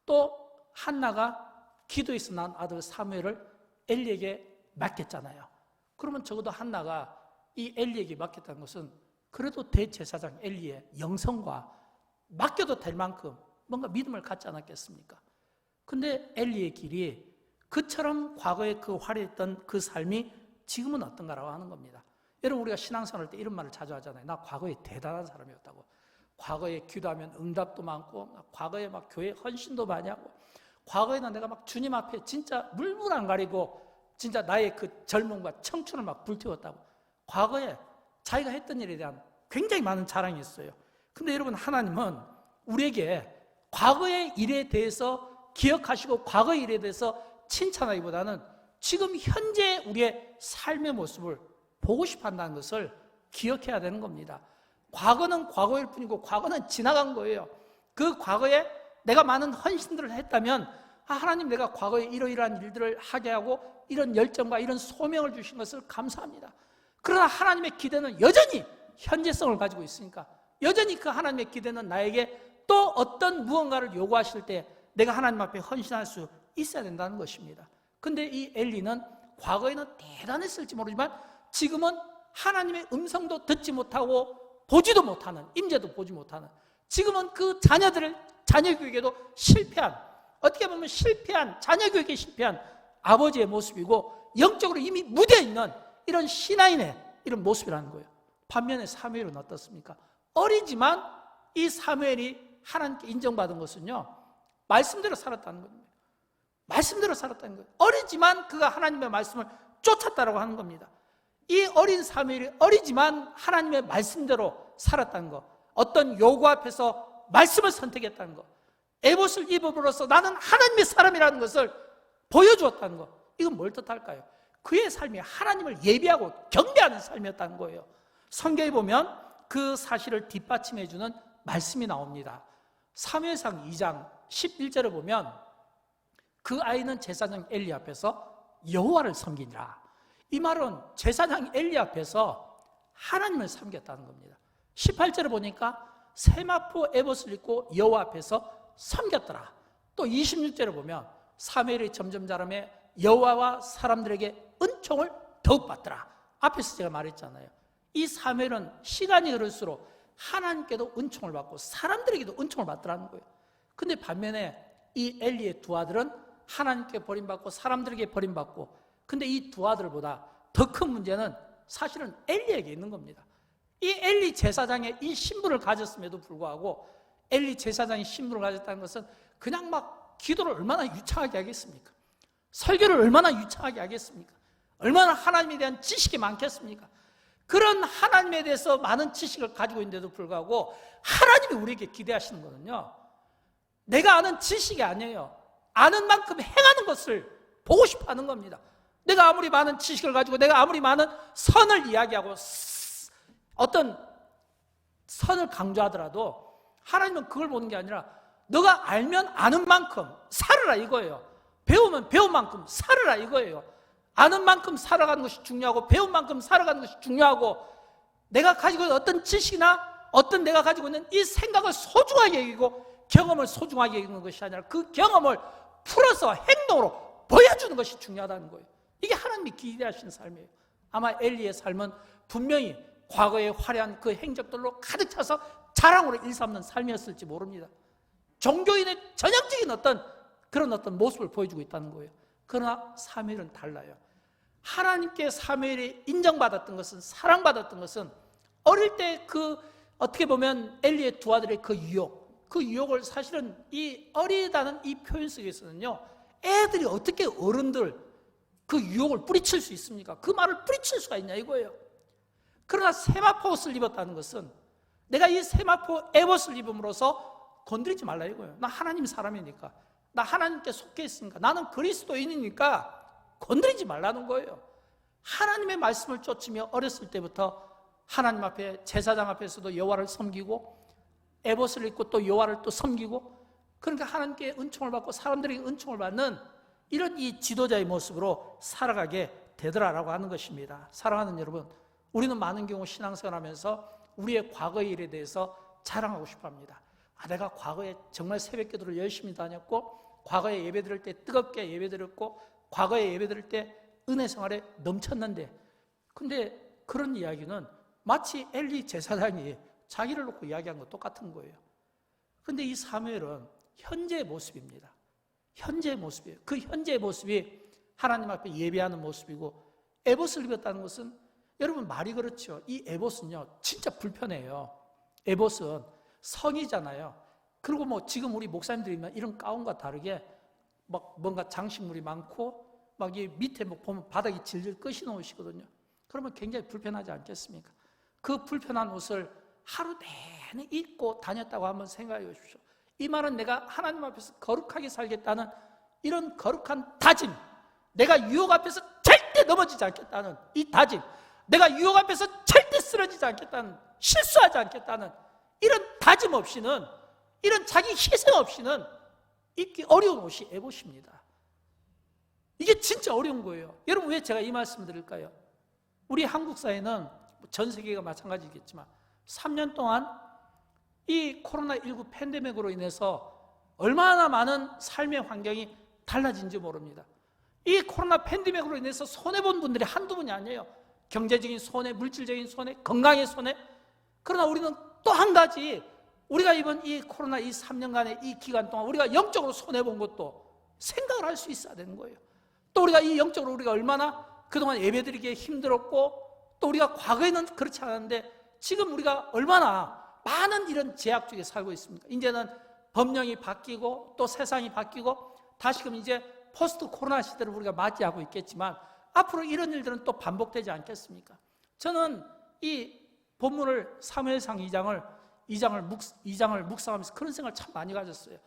또 한나가 기도에서 난 아들 사무엘을 엘리에게 맡겼잖아요. 그러면 적어도 한나가 이 엘리에게 맡겼다는 것은 그래도 대제사장 엘리의 영성과 맡겨도 될 만큼 뭔가 믿음을 갖지 않았겠습니까? 근데 엘리의 길이 그처럼 과거에 그 화려했던 그 삶이 지금은 어떤가라고 하는 겁니다. 여러분, 우리가 신앙생활 할 때 이런 말을 자주 하잖아요. 나 과거에 대단한 사람이었다고. 과거에 기도하면 응답도 많고, 과거에 막 교회 헌신도 많이 하고, 과거에는 내가 막 주님 앞에 진짜 물불 안 가리고 진짜 나의 그 젊음과 청춘을 막 불태웠다고. 과거에 자기가 했던 일에 대한 굉장히 많은 자랑이 있어요. 근데 여러분, 하나님은 우리에게 과거의 일에 대해서 기억하시고 과거의 일에 대해서 칭찬하기보다는 지금 현재 우리의 삶의 모습을 보고 싶어 한다는 것을 기억해야 되는 겁니다. 과거는 과거일 뿐이고 과거는 지나간 거예요. 그 과거에 내가 많은 헌신들을 했다면 하나님, 내가 과거에 이러이러한 일들을 하게 하고 이런 열정과 이런 소명을 주신 것을 감사합니다. 그러나 하나님의 기대는 여전히 현재성을 가지고 있으니까 여전히 그 하나님의 기대는 나에게 또 어떤 무언가를 요구하실 때 내가 하나님 앞에 헌신할 수 있어야 된다는 것입니다. 근데 이 엘리는 과거에는 대단했을지 모르지만 지금은 하나님의 음성도 듣지 못하고 보지도 못하는, 임재도 보지 못하는, 지금은 그 자녀 교육에도 실패한, 어떻게 보면 실패한, 자녀 교육에 실패한 아버지의 모습이고 영적으로 이미 무뎌 있는 이런 신앙인의 이런 모습이라는 거예요. 반면에 사무엘은 어떻습니까? 어리지만 이 사무엘이 하나님께 인정받은 것은요, 말씀대로 살았다는 겁니다. 말씀대로 살았다는 거예요. 어리지만 그가 하나님의 말씀을 쫓았다라고 하는 겁니다. 이 어린 사무엘이 어리지만 하나님의 말씀대로 살았다는 것, 어떤 요구 앞에서 말씀을 선택했다는 것, 에봇을 입음으로써 나는 하나님의 사람이라는 것을 보여주었다는 것, 이건 뭘 뜻할까요? 그의 삶이 하나님을 예비하고 경배하는 삶이었다는 거예요. 성경에 보면 그 사실을 뒷받침해 주는 말씀이 나옵니다. 사무엘상 2장 11절에 보면 그 아이는 제사장 엘리 앞에서 여호와를 섬기니라. 이 말은 제사장 엘리 앞에서 하나님을 섬겼다는 겁니다. 18절에 보니까 세마포 에봇을 입고 여호와 앞에서 섬겼더라. 또 26절에 보면 사무엘이 점점 자라매 여호와와 사람들에게 은총을 더욱 받더라. 앞에서 제가 말했잖아요. 이 사무엘은 시간이 흐를수록 하나님께도 은총을 받고 사람들에게도 은총을 받더라는 거예요. 근데 반면에 이 엘리의 두 아들은 하나님께 버림받고 사람들에게 버림받고, 근데 이 두 아들보다 더 큰 문제는 사실은 엘리에게 있는 겁니다. 이 엘리 제사장의 이 신분을 가졌음에도 불구하고, 엘리 제사장의 신분을 가졌다는 것은 그냥 막 기도를 얼마나 유창하게 하겠습니까? 설교를 얼마나 유창하게 하겠습니까? 얼마나 하나님에 대한 지식이 많겠습니까? 그런 하나님에 대해서 많은 지식을 가지고 있는데도 불구하고 하나님이 우리에게 기대하시는 거는요, 내가 아는 지식이 아니에요. 아는 만큼 행하는 것을 보고 싶어 하는 겁니다. 내가 아무리 많은 지식을 가지고 내가 아무리 많은 선을 이야기하고 어떤 선을 강조하더라도 하나님은 그걸 보는 게 아니라 너가 알면 아는 만큼 살으라 이거예요. 배우면 배운 만큼 살으라 이거예요. 아는 만큼 살아가는 것이 중요하고 배운 만큼 살아가는 것이 중요하고, 내가 가지고 있는 어떤 지식이나 어떤 내가 가지고 있는 이 생각을 소중하게 여기고 경험을 소중하게 여기는 것이 아니라 그 경험을 풀어서 행동으로 보여주는 것이 중요하다는 거예요. 이게 하나님이 기대하시는 삶이에요. 아마 엘리의 삶은 분명히 과거의 화려한 그 행적들로 가득 차서 자랑으로 일삼는 삶이었을지 모릅니다. 종교인의 전형적인 그런 어떤 모습을 보여주고 있다는 거예요. 그러나 사무엘은 달라요. 하나님께 사무엘이 인정받았던 것은, 사랑받았던 것은 어릴 때 그 어떻게 보면 엘리의 두 아들의 그 유혹을 사실은 이 어리다는 이 표현 속에서는요, 애들이 어떻게 어른들 그 유혹을 뿌리칠 수 있습니까? 그 말을 뿌리칠 수가 있냐 이거예요. 그러나 세마포 옷을 입었다는 것은 내가 이 세마포 에봇을 입음으로써 건드리지 말라 이거예요. 나 하나님 사람이니까, 나 하나님께 속해 있으니까, 나는 그리스도인이니까 건드리지 말라는 거예요. 하나님의 말씀을 쫓으며 어렸을 때부터 하나님 앞에, 제사장 앞에서도 여호와를 섬기고 에봇을 입고 또 여호와를 또 섬기고, 그러니까 하나님께 은총을 받고 사람들에게 은총을 받는 이런 이 지도자의 모습으로 살아가게 되더라라고 하는 것입니다. 사랑하는 여러분, 우리는 많은 경우 신앙생활하면서 우리의 과거의 일에 대해서 자랑하고 싶어합니다. 내가 과거에 정말 새벽기도를 열심히 다녔고, 과거에 예배드릴 때 뜨겁게 예배드렸고, 과거에 예배드릴 때 은혜 생활에 넘쳤는데, 근데 그런 이야기는 마치 엘리 제사장이 자기를 놓고 이야기한 것 똑같은 거예요. 근데 이 사무엘은 현재의 모습입니다. 현재의 모습이에요. 그 현재의 모습이 하나님 앞에 예배하는 모습이고, 에봇을 입었다는 것은 여러분 말이 그렇죠. 이 에봇은요 진짜 불편해요. 에봇은 성이잖아요. 그리고 뭐 지금 우리 목사님들이면 이런 가운과 다르게 막 뭔가 장식물이 많고 막 이 밑에 뭐 보면 바닥이 질질 끄시 놓으시거든요. 그러면 굉장히 불편하지 않겠습니까? 그 불편한 옷을 하루 내내 입고 다녔다고 한번 생각해 보십시오. 이 말은 내가 하나님 앞에서 거룩하게 살겠다는 이런 거룩한 다짐, 내가 유혹 앞에서 절대 넘어지지 않겠다는 이 다짐, 내가 유혹 앞에서 절대 쓰러지지 않겠다는, 실수하지 않겠다는 이런 다짐 없이는, 이런 자기 희생 없이는 입기 어려운 옷이 에봇입니다. 이게 진짜 어려운 거예요. 여러분, 왜 제가 이 말씀을 드릴까요? 우리 한국 사회는 전 세계가 마찬가지겠지만 3년 동안 이 코로나19 팬데믹으로 인해서 얼마나 많은 삶의 환경이 달라진지 모릅니다. 이 코로나 팬데믹으로 인해서 손해본 분들이 한두 분이 아니에요. 경제적인 손해, 물질적인 손해, 건강의 손해, 그러나 우리는 또 한 가지, 우리가 이번 이 코로나 이 3년간의 이 기간 동안 우리가 영적으로 손해본 것도 생각을 할 수 있어야 되는 거예요. 또 우리가 이 영적으로 우리가 얼마나 그동안 예배드리기에 힘들었고, 또 우리가 과거에는 그렇지 않았는데 지금 우리가 얼마나 많은 이런 제약 중에 살고 있습니까? 이제는 법령이 바뀌고 또 세상이 바뀌고 다시금 이제 포스트 코로나 시대를 우리가 맞이하고 있겠지만 앞으로 이런 일들은 또 반복되지 않겠습니까? 저는 이 본문을 사무엘상 2장을 묵상하면서 그런 생각을 참 많이 가졌어요.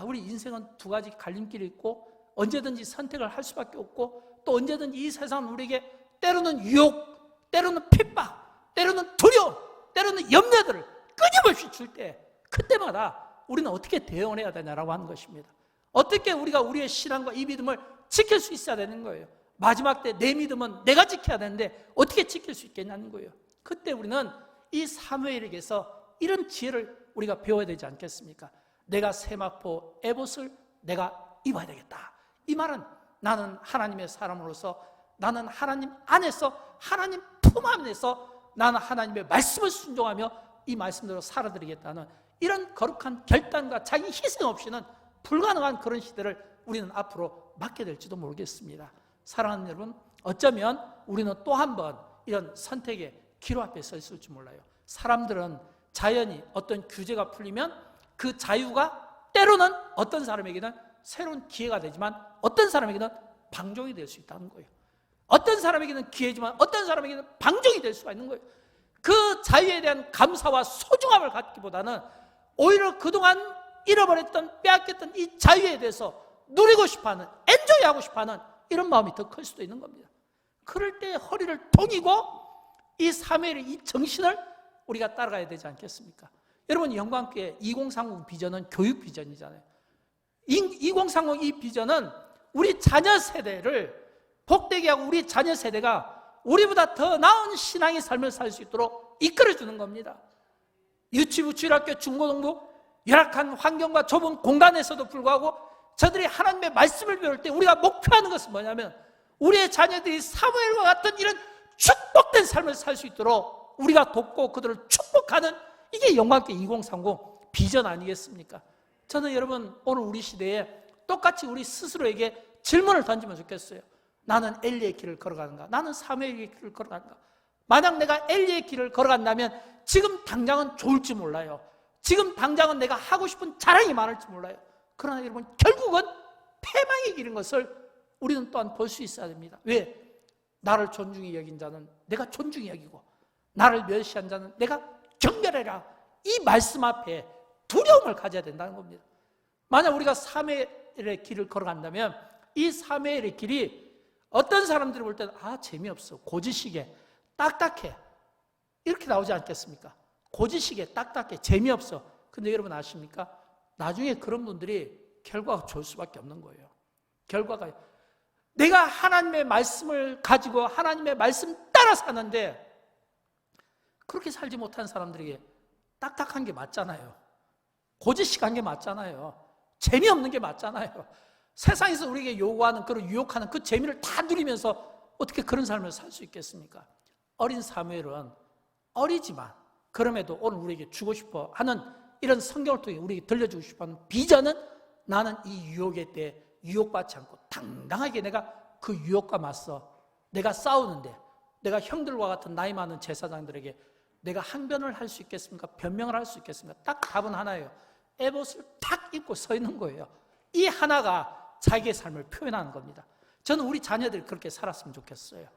우리 인생은 두 가지 갈림길이 있고 언제든지 선택을 할 수밖에 없고, 또 언제든지 이 세상은 우리에게 때로는 유혹, 때로는 핍박, 때로는 두려움, 때로는 염려들을 끊임없이 줄 때, 그때마다 우리는 어떻게 대응을 해야 되냐라고 하는 것입니다. 어떻게 우리가 우리의 신앙과 이 믿음을 지킬 수 있어야 되는 거예요. 마지막 때 내 믿음은 내가 지켜야 되는데 어떻게 지킬 수 있겠냐는 거예요. 그때 우리는 이 사무엘에게서 이런 지혜를 우리가 배워야 되지 않겠습니까? 내가 세마포 에봇을 내가 입어야 되겠다. 이 말은 나는 하나님의 사람으로서, 나는 하나님 안에서, 하나님 품 안에서 나는 하나님의 말씀을 순종하며 이 말씀대로 살아드리겠다는 이런 거룩한 결단과 자기 희생 없이는 불가능한 그런 시대를 우리는 앞으로 맞게 될지도 모르겠습니다. 사랑하는 여러분, 어쩌면 우리는 또 한 번 이런 선택의 기로 앞에 서 있을지 몰라요. 사람들은 자연히 어떤 규제가 풀리면 그 자유가 때로는 어떤 사람에게는 새로운 기회가 되지만 어떤 사람에게는 방종이 될 수 있다는 거예요. 어떤 사람에게는 기회지만 어떤 사람에게는 방종이 될 수가 있는 거예요. 그 자유에 대한 감사와 소중함을 갖기보다는 오히려 그동안 잃어버렸던, 빼앗겼던 이 자유에 대해서 누리고 싶어하는, 엔조이하고 싶어하는 이런 마음이 더 클 수도 있는 겁니다. 그럴 때 허리를 동이고 이 사무엘의 이 정신을 우리가 따라가야 되지 않겠습니까? 여러분, 영광교회 2030 비전은 교육 비전이잖아요. 2030 이 비전은 우리 자녀 세대를 복되게 하고 우리 자녀 세대가 우리보다 더 나은 신앙의 삶을 살 수 있도록 이끌어주는 겁니다. 유치부, 주일학교, 중고등부 열악한 환경과 좁은 공간에서도 불구하고 저들이 하나님의 말씀을 배울 때 우리가 목표하는 것은 뭐냐면 우리의 자녀들이 사무엘과 같은 이런 축복된 삶을 살 수 있도록 우리가 돕고 그들을 축복하는, 이게 영광교회 2030 비전 아니겠습니까? 저는 여러분, 오늘 우리 시대에 똑같이 우리 스스로에게 질문을 던지면 좋겠어요. 나는 엘리의 길을 걸어가는가? 나는 사무엘의 길을 걸어가는가? 만약 내가 엘리의 길을 걸어간다면 지금 당장은 좋을지 몰라요. 지금 당장은 내가 하고 싶은 자랑이 많을지 몰라요. 그러나 여러분, 결국은 패망의 길인 것을 우리는 또한 볼 수 있어야 됩니다. 왜? 나를 존중히 여긴 자는 내가 존중히 여기고 나를 멸시한 자는 내가 경멸해라. 이 말씀 앞에 두려움을 가져야 된다는 겁니다. 만약 우리가 사무엘의 길을 걸어간다면 이 사무엘의 길이 어떤 사람들이 볼 때는 재미없어, 고지식에 딱딱해, 이렇게 나오지 않겠습니까? 고지식에 딱딱해, 재미없어. 근데 여러분 아십니까? 나중에 그런 분들이 결과가 좋을 수밖에 없는 거예요. 결과가, 내가 하나님의 말씀을 가지고 하나님의 말씀 따라 사는데 그렇게 살지 못한 사람들에게 딱딱한 게 맞잖아요. 고지식한 게 맞잖아요. 재미없는 게 맞잖아요. 세상에서 우리에게 요구하는, 그런 유혹하는 그 재미를 다 누리면서 어떻게 그런 삶을 살 수 있겠습니까? 어린 사무엘은 어리지만 그럼에도 오늘 우리에게 주고 싶어 하는 이런 성경을 통해 우리에게 들려주고 싶어 하는 비전은, 나는 이 유혹에 대해 유혹받지 않고 당당하게 내가 그 유혹과 맞서 내가 싸우는데, 내가 형들과 같은 나이 많은 제사장들에게 내가 항변을 할 수 있겠습니까? 변명을 할 수 있겠습니까? 딱 답은 하나예요. 에봇을 탁 입고 서 있는 거예요. 이 하나가 자기의 삶을 표현하는 겁니다. 저는 우리 자녀들이 그렇게 살았으면 좋겠어요.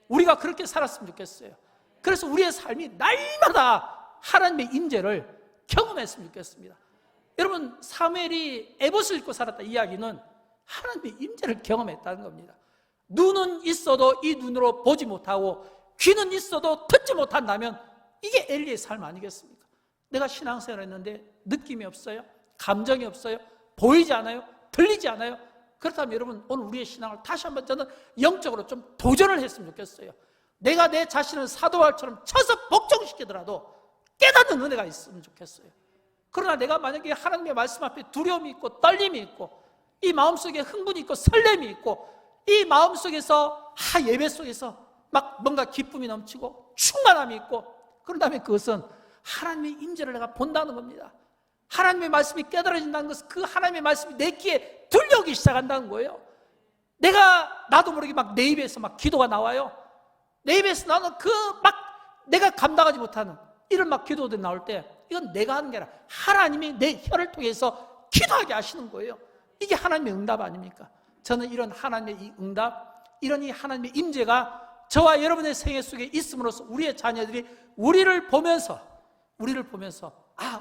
우리가 그렇게 살았으면 좋겠어요. 그래서 우리의 삶이 날마다 하나님의 임재를 경험했으면 좋겠습니다. 여러분, 사무엘이 에봇을 입고 살았다 이야기는 하나님의 임재를 경험했다는 겁니다. 눈은 있어도 이 눈으로 보지 못하고 귀는 있어도 듣지 못한다면 이게 엘리의 삶 아니겠습니까? 내가 신앙생활을 했는데 느낌이 없어요? 감정이 없어요? 보이지 않아요? 들리지 않아요? 그렇다면 여러분, 오늘 우리의 신앙을 다시 한번 저는 영적으로 좀 도전을 했으면 좋겠어요. 내가 내 자신을 사도바울처럼 쳐서 복종시키더라도 깨닫는 은혜가 있으면 좋겠어요. 그러나 내가 만약에 하나님의 말씀 앞에 두려움이 있고 떨림이 있고 이 마음속에 흥분이 있고 설렘이 있고 이 마음속에서 예배 속에서 막 뭔가 기쁨이 넘치고 충만함이 있고, 그런다면 그것은 하나님의 임재를 내가 본다는 겁니다. 하나님의 말씀이 깨달아진다는 것은 그 하나님의 말씀이 내 귀에 들려오기 시작한다는 거예요. 나도 모르게 막 내 입에서 막 기도가 나와요. 내 입에서 나는 내가 감당하지 못하는 이런 막 기도들이 나올 때, 이건 내가 하는 게 아니라 하나님이 내 혀를 통해서 기도하게 하시는 거예요. 이게 하나님의 응답 아닙니까? 저는 이런 하나님의 이 응답, 이런 이 하나님의 임재가 저와 여러분의 생애 속에 있음으로써 우리의 자녀들이 우리를 보면서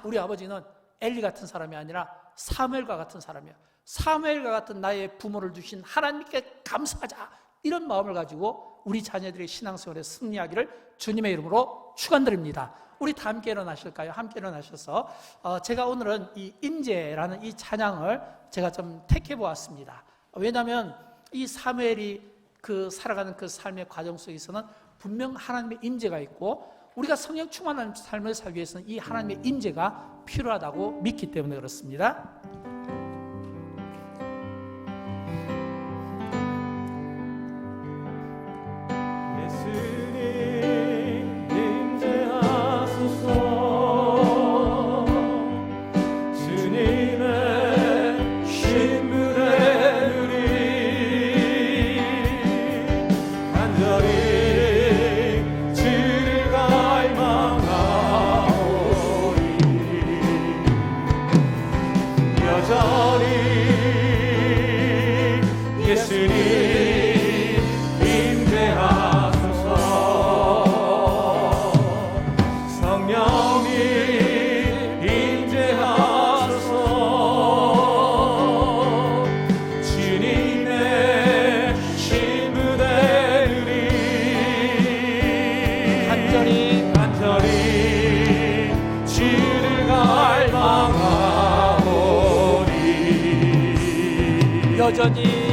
우리 아버지는 엘리 같은 사람이 아니라 사무엘과 같은 사람이야. 사무엘과 같은 나의 부모를 주신 하나님께 감사하자, 이런 마음을 가지고 우리 자녀들의 신앙생활에 승리하기를 주님의 이름으로 축원드립니다. 우리 다 함께 일어나실까요? 함께 일어나셔서 제가 오늘은 이 임재라는 이 찬양을 제가 좀 택해 보았습니다. 왜냐하면 이 사무엘이 살아가는 그 삶의 과정 속에서는 분명 하나님의 임재가 있고, 우리가 성령 충만한 삶을 살기 위해서는 이 하나님의 임재가 필요하다고 믿기 때문에 그렇습니다. 여전히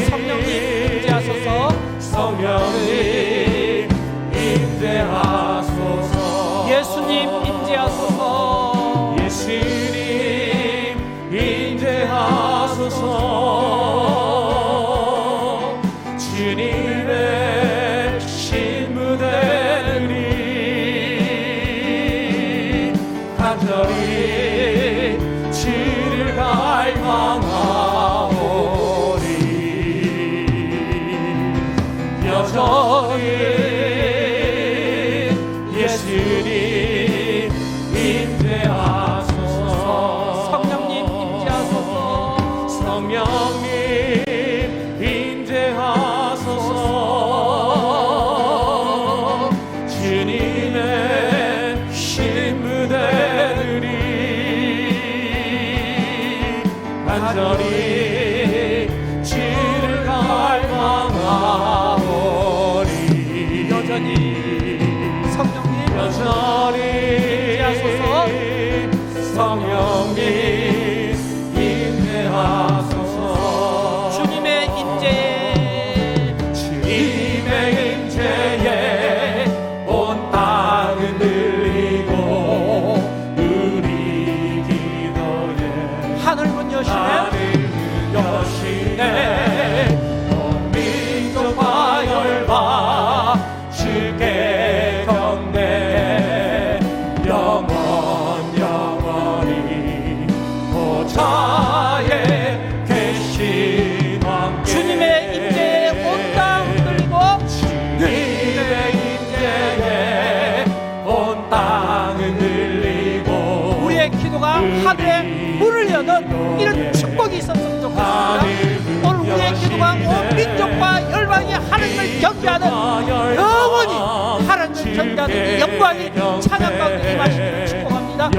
성령님 임재하소서. 성령님 임재하소서. 예수님 임재하소서. 예수님 임재하소서. 주님의 신부들이 간절히 주를 갈망하오리. 여전히 예수님 임재하소서. 성령님 임재하소서. 성령님 임재하소서. 주님의 신부들이 간절히 주를 갈망하오리. 여전히 성령님 임재하소서. 성령님 임재하소서. 주님의 임재에 온 땅은 들리고 우리 기도에 하늘문 여시네. 온 민족과 열방 주께 경배 영원히 보좌에 계신 왕께. 주님의 임재에 온 땅 흔들리고 주님의 임재에 온 땅 흔들리고 우리의 기도가 하늘에 문을 여는 이런 축복이 있었으면 좋겠습니다. 오늘 우리의 기도가 온 민족과 열방이 하나님을 경배하는, 영원히 하나님을 경배하는 영광이 찬양 가운데 임하시기를 축복합니다.